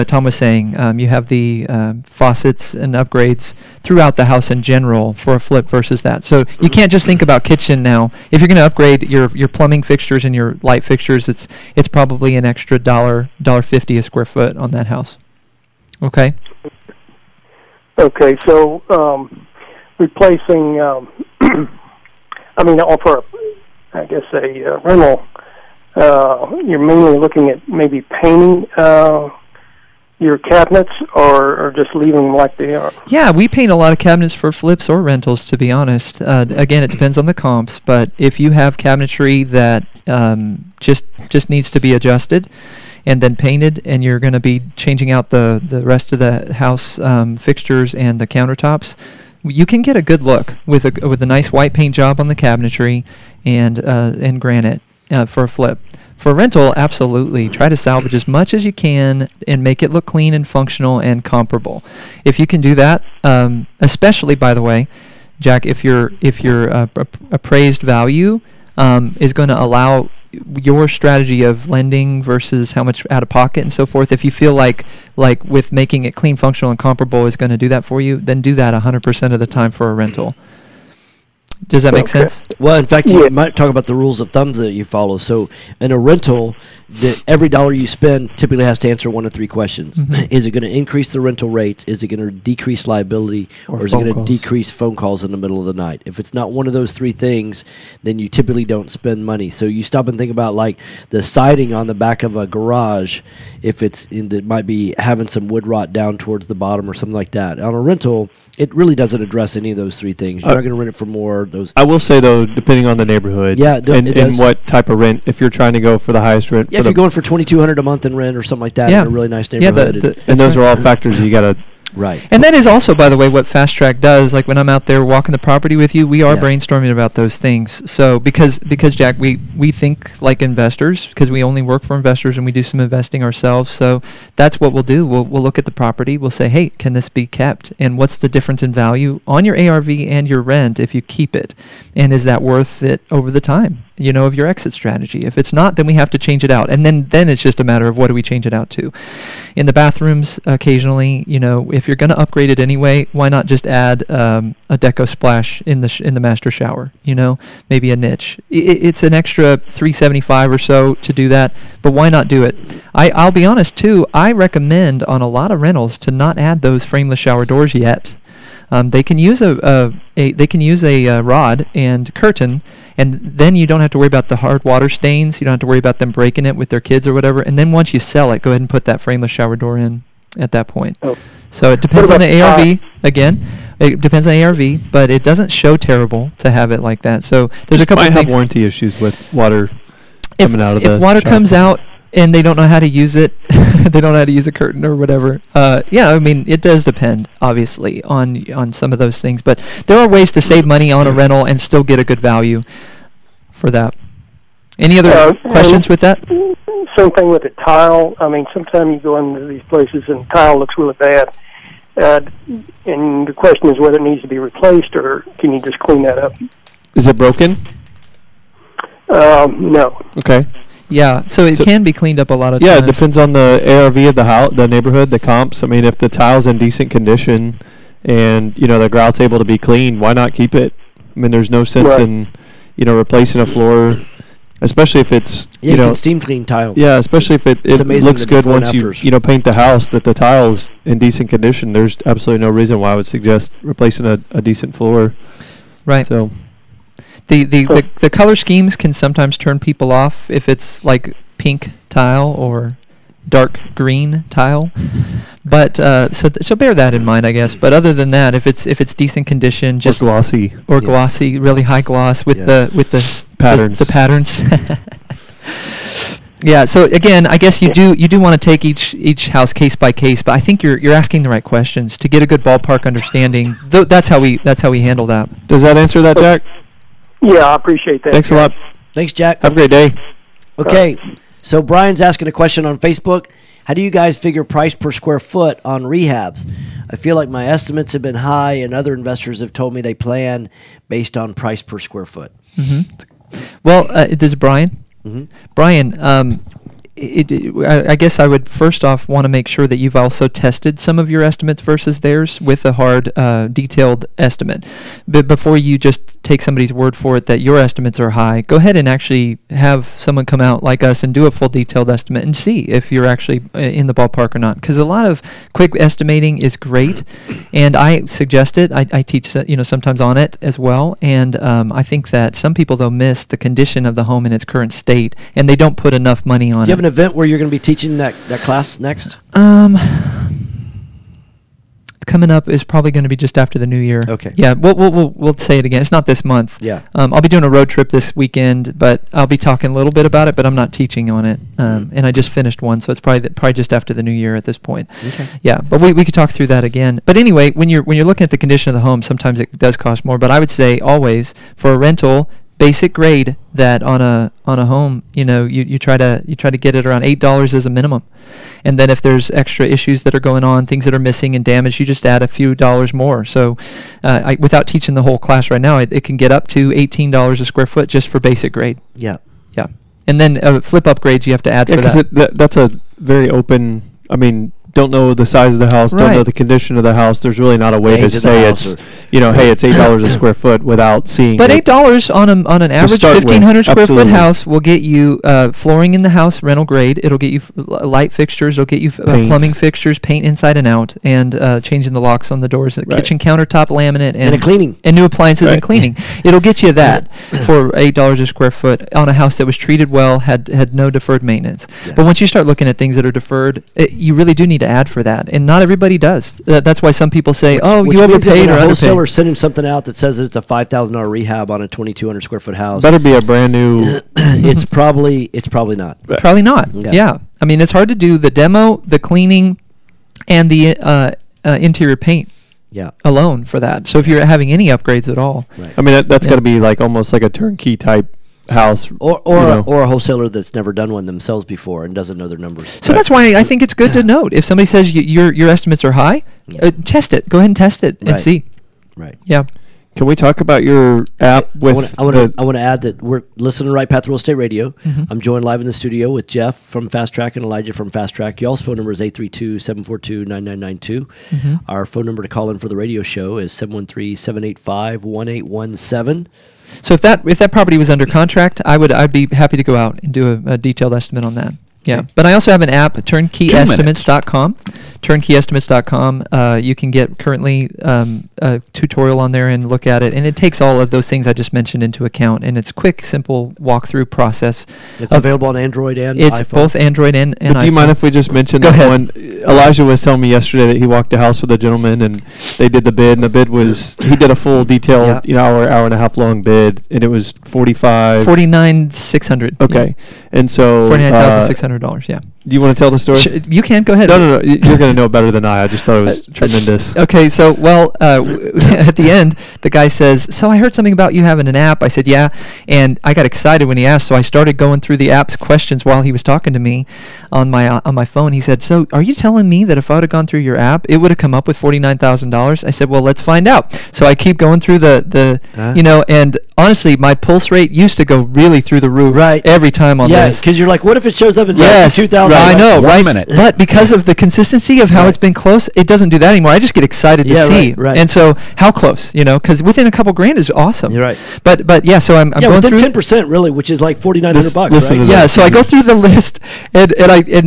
Tom was saying, you have the faucets and upgrades throughout the house in general for a flip versus that. So you can't just think about kitchen now. If you're going to upgrade your plumbing fixtures and your light fixtures, it's probably an extra $1.50 a square foot on that house. Okay. Okay, so replacing, for, I guess, a rental, you're mainly looking at maybe painting your cabinets or just leaving them like they are? Yeah, we paint a lot of cabinets for flips or rentals, to be honest. Again, it depends on the comps, but if you have cabinetry that just needs to be adjusted and then painted, and you're going to be changing out the rest of the house fixtures and the countertops, you can get a good look with a nice white paint job on the cabinetry and granite for a flip. For rental, absolutely. Try to salvage as much as you can and make it look clean and functional and comparable. If you can do that, especially, by the way, Jack, if your appraised value is going to allow your strategy of lending versus how much out of pocket and so forth, if you feel like with making it clean, functional, and comparable is going to do that for you, then do that 100% of the time for a rental. Does that make sense? Well, in fact, you might talk about the rules of thumbs that you follow. So in a rental, every dollar you spend typically has to answer one of three questions. Mm-hmm. Is it going to increase the rental rate? Is it going to decrease liability? Or is it going to decrease phone calls in the middle of the night? If it's not one of those three things, then you typically don't spend money. So you stop and think about like the siding on the back of a garage, if it might be having some wood rot down towards the bottom or something like that. On a rental, it really doesn't address any of those three things. You're not going to rent it for more. I will say, though, depending on the neighborhood and what type of rent, if you're trying to go for the highest rent. Yeah, if you're going for $2,200 a month in rent or something like that in a really nice neighborhood. And those are all factors you got to... Right. And that is also, by the way, what FastTrack does. Like when I'm out there walking the property with you, we are brainstorming about those things. So because Jack, we think like investors because we only work for investors and we do some investing ourselves. So that's what we'll do. We'll look at the property. We'll say, hey, can this be kept? And what's the difference in value on your ARV and your rent if you keep it? And is that worth it over the time? of your exit strategy. If it's not, then we have to change it out. And then it's just a matter of what do we change it out to. In the bathrooms, occasionally, if you're going to upgrade it anyway, why not just add a deco splash in the master shower? Maybe a niche. It's an extra $375 or so to do that, but why not do it? I'll be honest too. I recommend on a lot of rentals to not add those frameless shower doors yet. They can use a rod and curtain, and then you don't have to worry about the hard water stains. You don't have to worry about them breaking it with their kids or whatever. And then once you sell it, go ahead and put that frameless shower door in at that point. Oh. So it depends on the ARV again. It depends on the ARV, but it doesn't show terrible to have it like that. So there's a couple of things. Might have warranty issues with water coming out of the If water shower. comes out and they don't know how to use it, they don't know how to use a curtain or whatever. It does depend, obviously, on some of those things. But there are ways to save money on a rental and still get a good value for that. Any other questions with that? Same thing with the tile. I mean, sometimes you go into these places and the tile looks really bad. And the question is whether it needs to be replaced or can you just clean that up? Is it broken? No. Okay. Yeah, so it can be cleaned up a lot of times. Yeah, it depends on the ARV of the house, the neighborhood, the comps. I mean, if the tile's in decent condition and, the grout's able to be cleaned, why not keep it? I mean, there's no sense in, replacing a floor, especially if it's, you can steam clean tile. Yeah, especially if it looks good once you paint the house, that the tile's in decent condition. There's absolutely no reason why I would suggest replacing a decent floor. Right. So the color schemes can sometimes turn people off if it's like pink tile or dark green tile, but so bear that in mind, I guess. But other than that, if it's decent condition, just glossy, really high gloss with the patterns. The patterns. Yeah. So again, I guess you do want to take each house case by case, but I think you're asking the right questions to get a good ballpark understanding. That's how we handle that. Does that answer that, Jack? Yeah, I appreciate that. Thanks a lot. Thanks, Jack. Have a great day. Okay, so Brian's asking a question on Facebook. How do you guys figure price per square foot on rehabs? I feel like my estimates have been high, and other investors have told me they plan based on price per square foot. Mm-hmm. Well, this is Brian. Mm-hmm. Brian, I guess I would first off want to make sure that you've also tested some of your estimates versus theirs with a hard, detailed estimate. But before you just take somebody's word for it that your estimates are high, go ahead and actually have someone come out like us and do a full detailed estimate and see if you're actually in the ballpark or not. Because a lot of quick estimating is great, and I suggest it. I teach sometimes on it as well, and I think that some people though miss the condition of the home in its current state, and they don't put enough money on it. Do you have an event where you're going to be teaching that class next? Coming up is probably going to be just after the new year. Okay. Yeah, we'll say it again. It's not this month. Yeah. I'll be doing a road trip this weekend, but I'll be talking a little bit about it, but I'm not teaching on it. And I just finished one, so it's probably just after the new year at this point. Okay. Yeah, but we could talk through that again. But anyway, when you're looking at the condition of the home, sometimes it does cost more. But I would say always for a rental, basic grade that on a home, you try to get it around $8 as a minimum, and then if there's extra issues that are going on, things that are missing and damaged, you just add a few dollars more. So, without teaching the whole class right now, it can get up to $18 a square foot just for basic grade. Yeah, yeah, and then flip upgrades you have to add for that. That's a very open. I mean, don't know the size of the house, don't know the condition of the house. There's really not a way to say it's, hey, it's $8 a square foot without seeing. But $8 on an average 1,500 square foot house will get you flooring in the house, rental grade. It'll get you light fixtures. It'll get you plumbing fixtures, paint inside and out, and changing the locks on the doors, kitchen countertop laminate, and a cleaning, and new appliances and cleaning. It'll get you that for $8 a square foot on a house that was treated well, had no deferred maintenance. Yeah. But once you start looking at things that are deferred, you really do need to add for that, and not everybody does. That's why some people say, "Oh, you overpaid or underpaid." Wholesaler sending something out that says that it's a $5,000 rehab on a 2,200 square foot house. Better be a brand new. It's probably not. Probably not. Yeah, I mean, it's hard to do the demo, the cleaning, and the interior paint. Yeah. Alone for that. So if you're having any upgrades at all, right. I mean that's got to be like almost like a turnkey type house, or a wholesaler that's never done one themselves before and doesn't know their numbers. So that's why I think it's good to note if somebody says your estimates are high, test it. Go ahead and test it and see. Right. Yeah. Can we talk about your app with? I want to add that we're listening to Right Path Real Estate Radio. I'm joined live in the studio with Jeff from FastTrack and Elijah from FastTrack. Y'all's phone number is 832-742-9992. Our phone number to call in for the radio show is 713-785-1817. So if that property was under contract, I'd be happy to go out and do a detailed estimate on that. Yeah, but I also have an app, turnkeyestimates.com. Turnkeyestimates.com. You can get currently a tutorial on there and look at it, and it takes all of those things I just mentioned into account, and it's quick, simple walkthrough process. It's available on Android and iPhone. It's both Android and iPhone. Do you mind if we just mention Go that ahead. one? Elijah was telling me yesterday that he walked a house with a gentleman, and they did the bid, and the bid was, he did a full detailed, hour and a half long bid, and it was $49,600. Okay, and so $49,600. Yeah. Do you want to tell the story? You can go ahead. No. You're going to know better than I just thought it was tremendous. Okay, so at the end, the guy says, "So I heard something about you having an app." I said, "Yeah," and I got excited when he asked. So I started going through the app's questions while he was talking to me on my phone. He said, "So are you telling me that if I would have gone through your app, it would have come up with $49,000?" I said, "Well, let's find out." So I keep going through and honestly, my pulse rate used to go really through the roof every time on this. Yeah, because you're like, what if it shows up as 2,000? I know, right? Minute. But because of the consistency of how it's been close, it doesn't do that anymore. I just get excited to see. Right. And so, how close? Because within a couple grand is awesome. You're right. But yeah, so I'm going within through 10% really, which is like $4,900, right? Yeah, so I go through the list, and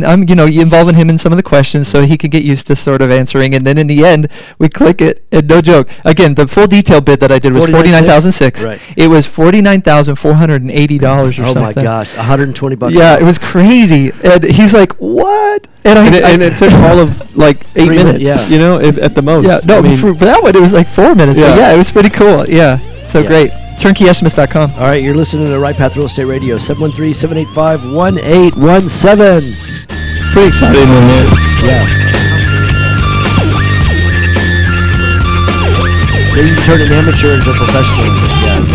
I'm involving him in some of the questions so he could get used to sort of answering, and then in the end we click it, and no joke. Again, the full detail bid that I did was $49,600. Right. It was $49,480 or something. Oh my gosh, $120. Yeah, it was crazy, and he's like, "What?" And it took all of like 8 minutes, at the most. Yeah, no, for that one it was like 4 minutes. Yeah. But yeah, it was pretty cool. Yeah, so great. Turnkeyestimates.com. All right, you're listening to Right Path Real Estate Radio, 713-785-1817. Pretty exciting one there. Yeah. Then you turn an amateur into a professional. Yeah.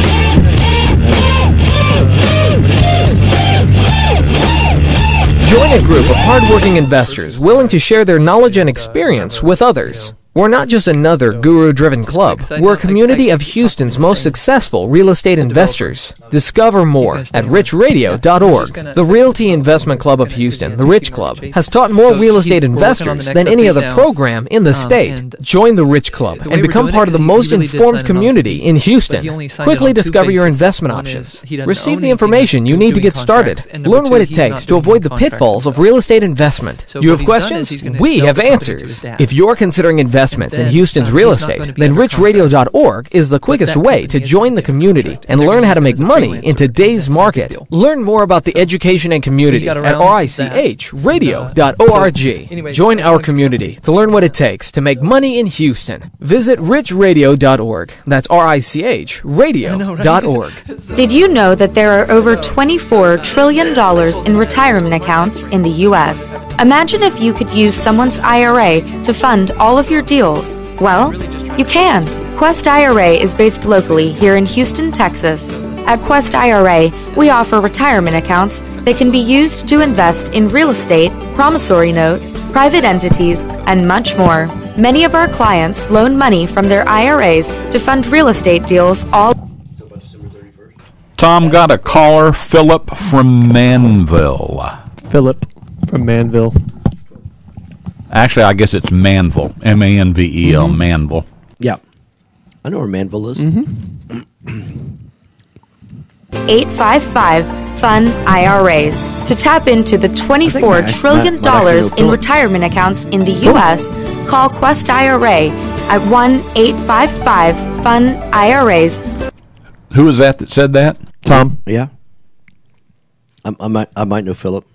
Join a group of hardworking investors willing to share their knowledge and experience with others. We're not just another guru-driven club. We're a community of Houston's most successful real estate investors. Discover more at richradio.org. The Realty Investment Club of Houston, the Rich Club, has taught more real estate investors than any other program in the state. Join the Rich Club and become part of the most informed community in Houston. Quickly discover your investment options. Receive the information you need to get started. Learn what it takes to avoid the pitfalls of real estate investment. You have questions? We have answers. If you're considering investments in Houston's real estate, then richradio.org is the quickest way to join the community and learn how to make money in today's market. Learn more about the education and community at richradio.org. Join our community to learn what it takes to make money in Houston. Visit richradio.org. That's richradio.org. Did you know that there are over $24 trillion in retirement accounts in the U.S.? Imagine if you could use someone's IRA to fund all of your deals. Well, you can. Quest IRA is based locally here in Houston, Texas. At Quest IRA, we offer retirement accounts that can be used to invest in real estate, promissory notes, private entities, and much more. Many of our clients loan money from their IRAs to fund real estate deals all. Tom got a caller, Philip from Manville. Philip from Manville. Actually, I guess it's Manville. Manvel, Manville. Yeah. I know where Manville is. 855-FUN IRAs. To tap into the $24 trillion in retirement accounts in the U.S., call Quest IRA at 1-855-FUN-IRAs. Who was that said that? Tom. Yeah. I might know Philip.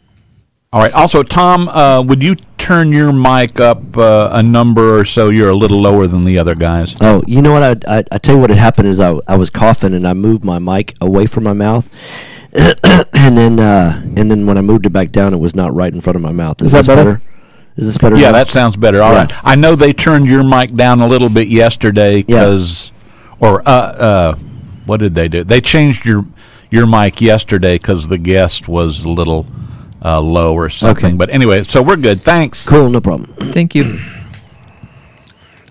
All right. Also, Tom, would you turn your mic up a number or so? You're a little lower than the other guys. Oh, you know what? I tell you what had happened is I was coughing and I moved my mic away from my mouth, and then when I moved it back down, it was not right in front of my mouth. Is that better? Is this better? Yeah, now? that sounds better. All right. I know they turned your mic down a little bit yesterday because, what did they do? They changed your mic yesterday because the guest was a little low or something. Okay. But anyway, so we're good. Thanks. Cool, no problem. Thank you.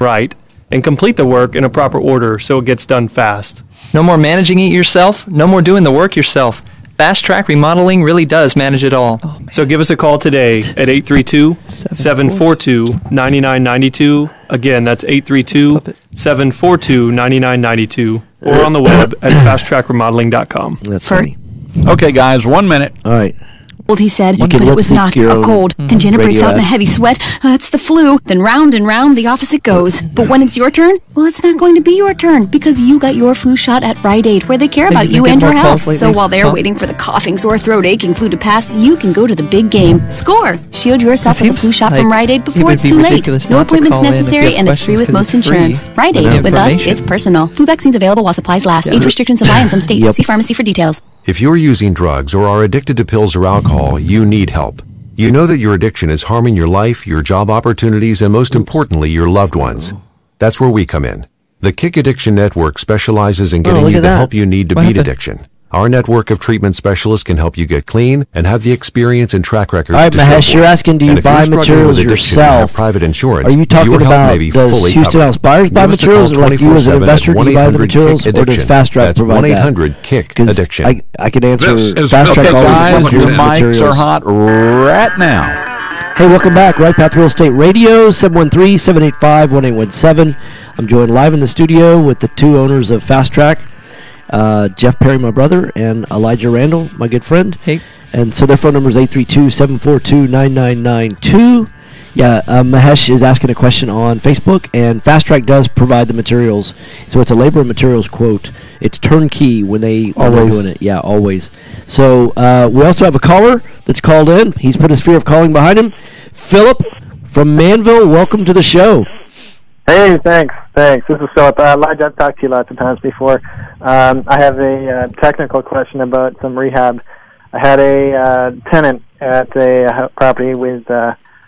Right. and complete the work in a proper order so it gets done fast. No more managing it yourself. No more doing the work yourself. FastTrack Remodeling really does manage it all. So give us a call today at 832-742-9992. Again, that's 832-742-9992. Or on the web at fasttrackremodeling.com. That's funny. Okay, guys, 1 minute. All right. Well, he said, You but can it was lip-sync not your a own cold. Then Jenna breaks radio out in a ad. heavy sweat. It's the flu. Then round and round the office it goes. But when it's your turn, well, it's not going to be your turn because you got your flu shot at Rite Aid, where they care about you and your health. So while they're waiting for the coughing, sore throat, aching flu to pass, you can go to the big game. Score! Shield yourself with a flu shot from Rite Aid before it's too late. No appointments necessary, and it's free with most insurance. Rite Aid, with us, it's personal. Flu vaccines available while supplies last. Age restrictions apply in some states. See pharmacy for details. If you're using drugs or are addicted to pills or alcohol, you need help. You know that your addiction is harming your life, your job opportunities, and most importantly, your loved ones. That's where we come in. The Kick Addiction Network specializes in getting you the help you need to beat addiction. Our network of treatment specialists can help you get clean and have the experience and track records All right, to Mahesh, show you're for it. asking, do And you if you're buy struggling materials with addiction and have yourself? private insurance, Are you talking your help about, may be does fully Houston covered. House buyers buy Give us a materials, call or like you as an 24/7 investor, do you buy the 1-800 materials, or does Addiction. FastTrack That's provide that? 1-800-KICK-ADDICTION. I can answer This is FastTrack okay, always guys, provides your the mics materials. are hot right now. Hey, welcome back. Right Path Real Estate Radio, 713-785-1817. I'm joined live in the studio with the two owners of FastTrack, Jeff Perry, my brother, and Elijah Randall, my good friend. Hey. And so their phone number is 832-742-9992. Yeah, Mahesh is asking a question on Facebook, and FastTrack does provide the materials. So it's a labor and materials quote. It's turnkey when they're doing it. Yeah, always. So we also have a caller that's called in. He's put his fear of calling behind him. Philip from Manville, welcome to the show. Hey, thanks. This is Philip. Elijah, I've talked to you lots of times before. I have a technical question about some rehab. I had a tenant at a property with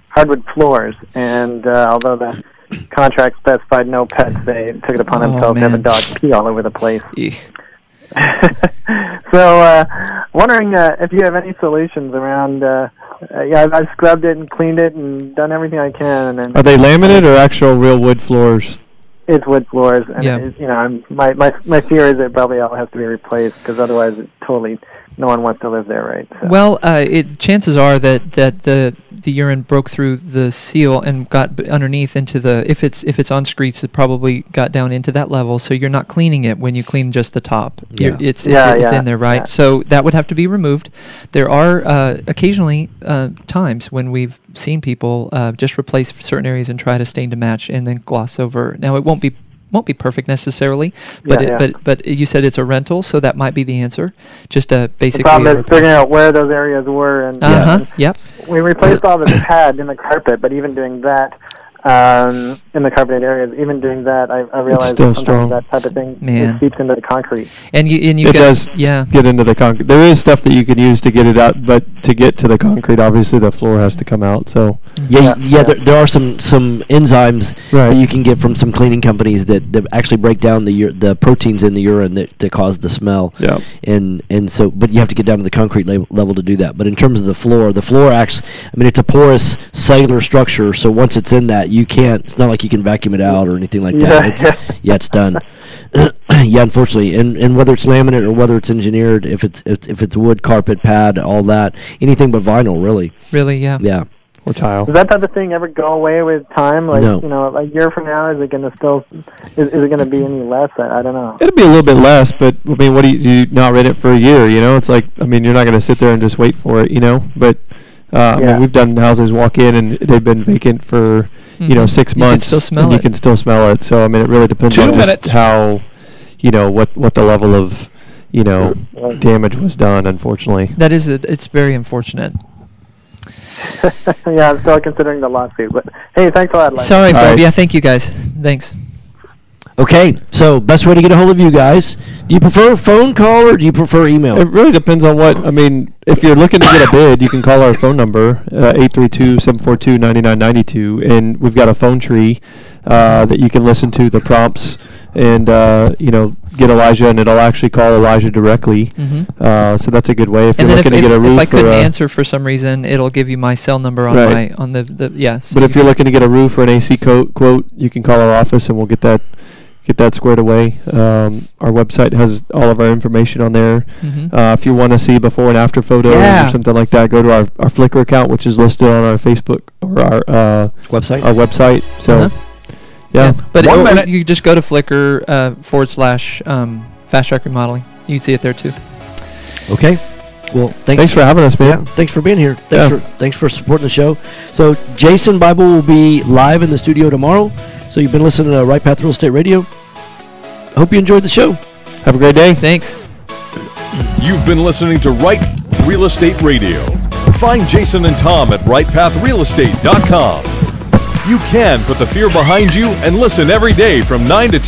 hardwood floors, and although the contract specified no pets, they took it upon themselves to have a dog pee all over the place. So, wondering if you have any solutions around. I've scrubbed it and cleaned it and done everything I can. And Are they laminate or actual real wood floors? It's wood floors, and my fear is it probably all has to be replaced because otherwise, no one wants to live there, right? So. Well, chances are that the urine broke through the seal and got underneath into the. If it's on screeds, it probably got down into that level. So you're not cleaning it when you clean just the top. Yeah. It's in there, right? Yeah. So that would have to be removed. There are occasionally times when we've seen people just replace certain areas and try to stain to match and then gloss over. Now it won't be perfect necessarily, but you said it's a rental, so that might be the answer. Just basically. The problem is figuring out where those areas were, and yep. We replaced all the pad in the carpet, but even doing that, in the carpeted areas, even doing that, I realized that sometimes that type of thing seeps into the concrete. And it does get into the concrete. There is stuff that you can use to get it out, but to get to the concrete, obviously the floor has to come out. So there are some enzymes that you can get from some cleaning companies that actually break down the proteins in the urine that cause the smell. Yeah. And so, but you have to get down to the concrete level to do that. But in terms of the floor acts. I mean, it's a porous cellular structure. So once it's in that, you can't. It's not like you can vacuum it out or anything like that. It's done. Unfortunately, and whether it's laminate or whether it's engineered, if it's wood, carpet, pad, all that, anything but vinyl, really. Really, yeah. Yeah. Or tile. Does that type of thing ever go away with time? Like, no. A year from now, is it going to still? Is it going to be any less? I don't know. It'll be a little bit less, but I mean, what do you not rent it for a year? You know, it's like, I mean, you're not going to sit there and just wait for it. You know, but. I mean, we've done houses walk in and they've been vacant for 6 months. You can still smell it. So I mean, it really depends on just how, what the level of, damage was done. Unfortunately, it's very unfortunate. I'm still considering the lawsuit, but hey, thanks a lot. Sorry, Bob. Yeah, thank you guys. Thanks. Okay, so best way to get a hold of you guys. Do you prefer phone call or do you prefer email? It really depends on if you're looking to get a bid, you can call our phone number, 832-742-9992, and we've got a phone tree that you can listen to the prompts and get Elijah, and it'll actually call Elijah directly. So that's a good way if you're looking to get a roof. If I couldn't answer for some reason, it'll give you my cell number on So but if you're looking to get a roof or an AC quote, you can call our office, and we'll get that squared away. Our website has all of our information on there. If you want to see before and after photos or something like that, go to our Flickr account, which is listed on our Facebook or our website. So. But you just go to Flickr / FastTrack Remodeling. You can see it there too. Okay. Well, thanks for having us, man. Yeah, thanks for being here. Thanks for supporting the show. So Jason Bible will be live in the studio tomorrow. So you've been listening to Right Path Real Estate Radio. Hope you enjoyed the show. Have a great day. Thanks. You've been listening to Right Real Estate Radio. Find Jason and Tom at rightpathrealestate.com. You can put the fear behind you and listen every day from 9 to 10.